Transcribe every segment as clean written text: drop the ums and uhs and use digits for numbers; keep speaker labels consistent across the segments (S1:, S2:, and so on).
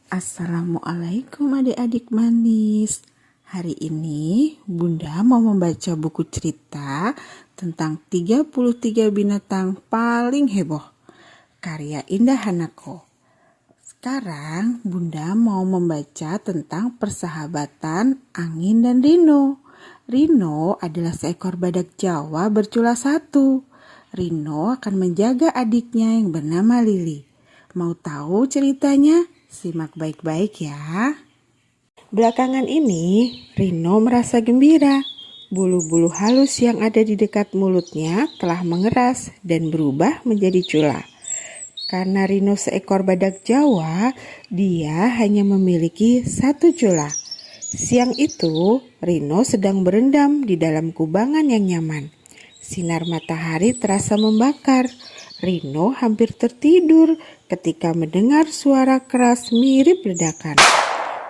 S1: Assalamualaikum adik-adik manis. Hari ini Bunda mau membaca buku cerita tentang 33 binatang paling heboh, karya Indah Hanako. Sekarang Bunda mau membaca tentang persahabatan angin dan Rino. Rino adalah seekor badak Jawa bercula satu. Rino akan menjaga adiknya yang bernama Lili. Mau tahu ceritanya? Simak baik-baik ya. Belakangan ini, Rino merasa gembira. Bulu-bulu halus yang ada di dekat mulutnya telah mengeras dan berubah menjadi cula. Karena Rino seekor badak Jawa, dia hanya memiliki satu cula. Siang itu, Rino sedang berendam di dalam kubangan yang nyaman. Sinar matahari terasa membakar. Rino hampir tertidur ketika mendengar suara keras mirip ledakan.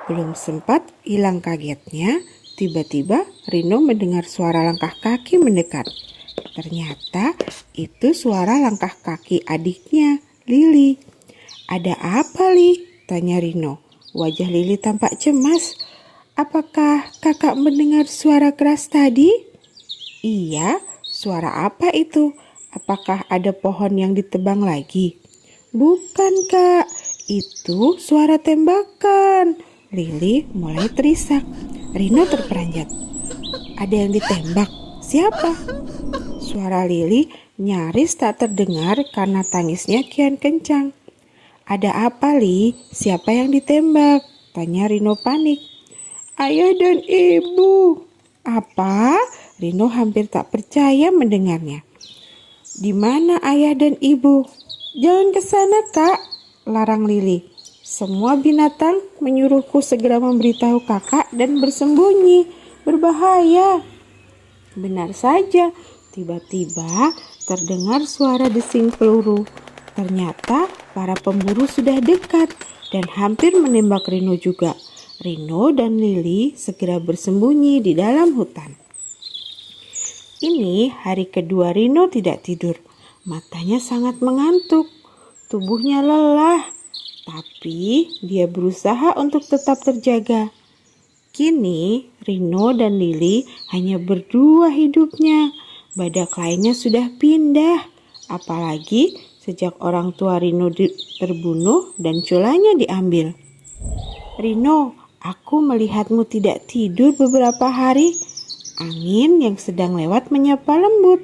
S1: Belum sempat hilang kagetnya, tiba-tiba Rino mendengar suara langkah kaki mendekat. Ternyata itu suara langkah kaki adiknya, Lili. "Ada apa, Li?" tanya Rino. Wajah Lili tampak cemas. "Apakah kakak mendengar suara keras tadi?" "Iya, suara apa itu? Apakah ada pohon yang ditebang lagi?" "Bukan, Kak. Itu suara tembakan." Lili mulai terisak. Rino terperanjat. "Ada yang ditembak? Siapa?" Suara Lili nyaris tak terdengar karena tangisnya kian kencang. "Ada apa, Li? Siapa yang ditembak?" tanya Rino panik. "Ayah dan ibu." "Apa?" Rino hampir tak percaya mendengarnya. "Di mana ayah dan ibu?" "Jangan ke sana, Kak," larang Lili. "Semua binatang menyuruhku segera memberitahu kakak dan bersembunyi. Berbahaya." Benar saja, tiba-tiba terdengar suara desing peluru. Ternyata para pemburu sudah dekat dan hampir menembak Rino juga. Rino dan Lili segera bersembunyi di dalam hutan. Ini hari kedua Rino tidak tidur. Matanya sangat mengantuk. Tubuhnya lelah. Tapi dia berusaha untuk tetap terjaga. Kini Rino dan Lili hanya berdua hidupnya. Badak lainnya sudah pindah. Apalagi sejak orang tua Rino terbunuh dan culanya diambil. "Rino, aku melihatmu tidak tidur beberapa hari." Angin yang sedang lewat menyapa lembut.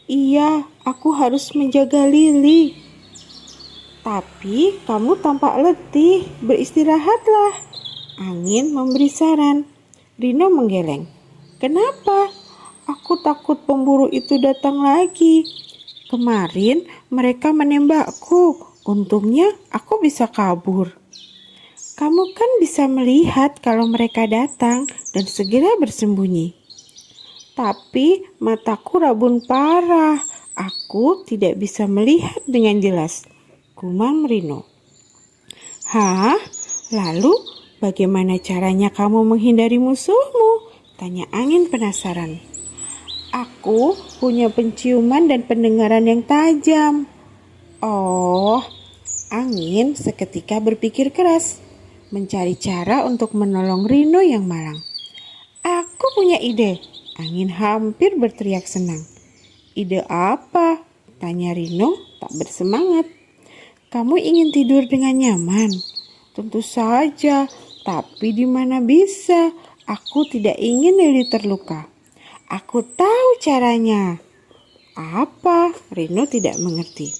S1: "Iya, aku harus menjaga Lili." "Tapi kamu tampak letih, beristirahatlah." Angin memberi saran. Rino menggeleng. "Kenapa? Aku takut pemburu itu datang lagi. Kemarin mereka menembakku. Untungnya aku bisa kabur." "Kamu kan bisa melihat kalau mereka datang dan segera bersembunyi." "Tapi mataku rabun parah. Aku tidak bisa melihat dengan jelas," gumam Rino. "Hah? Lalu bagaimana caranya kamu menghindari musuhmu?" tanya Angin penasaran. "Aku punya penciuman dan pendengaran yang tajam." "Oh," Angin seketika berpikir keras, mencari cara untuk menolong Rino yang malang. "Aku punya ide." Angin hampir berteriak senang. "Ide apa?" tanya Rino tak bersemangat. "Kamu ingin tidur dengan nyaman?" "Tentu saja, tapi di mana bisa? Aku tidak ingin Lili terluka." "Aku tahu caranya." "Apa?" Rino tidak mengerti.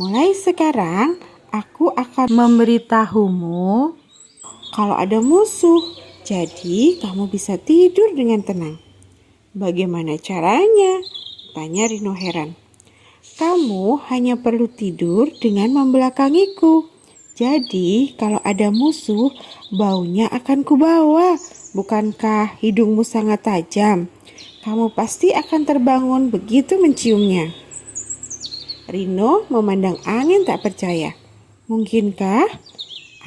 S1: "Mulai sekarang, aku akan memberitahumu kalau ada musuh. Jadi kamu bisa tidur dengan tenang." "Bagaimana caranya?" tanya Rino heran. "Kamu hanya perlu tidur dengan membelakangiku. Jadi kalau ada musuh, baunya akan kubawa. Bukankah hidungmu sangat tajam? Kamu pasti akan terbangun begitu menciumnya." Rino memandang Angin tak percaya. "Mungkinkah?"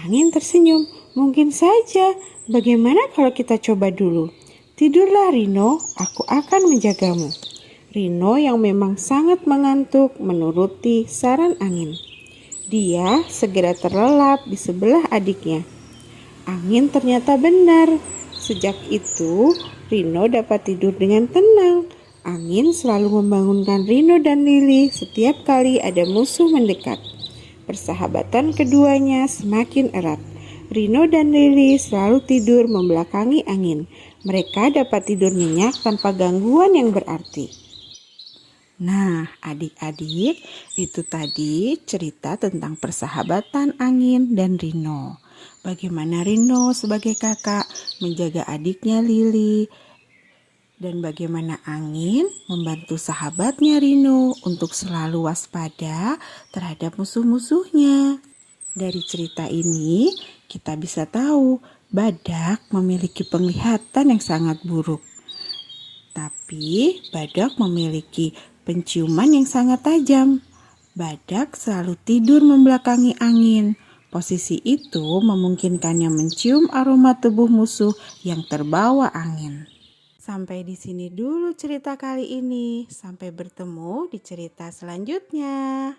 S1: Angin tersenyum. "Mungkin saja. Bagaimana kalau kita coba dulu? Tidurlah Rino, aku akan menjagamu." Rino yang memang sangat mengantuk menuruti saran Angin. Dia segera terlelap di sebelah adiknya. Angin ternyata benar. Sejak itu, Rino dapat tidur dengan tenang. Angin selalu membangunkan Rino dan Lili setiap kali ada musuh mendekat. Persahabatan keduanya semakin erat. Rino dan Lili selalu tidur membelakangi angin. Mereka dapat tidur nyenyak tanpa gangguan yang berarti. Nah, adik-adik, itu tadi cerita tentang persahabatan angin dan Rino. Bagaimana Rino sebagai kakak menjaga adiknya Lili, dan bagaimana angin membantu sahabatnya Rino untuk selalu waspada terhadap musuh-musuhnya. Dari cerita ini, kita bisa tahu badak memiliki penglihatan yang sangat buruk. Tapi badak memiliki penciuman yang sangat tajam. Badak selalu tidur membelakangi angin. Posisi itu memungkinkannya mencium aroma tubuh musuh yang terbawa angin. Sampai di sini dulu cerita kali ini. Sampai bertemu di cerita selanjutnya.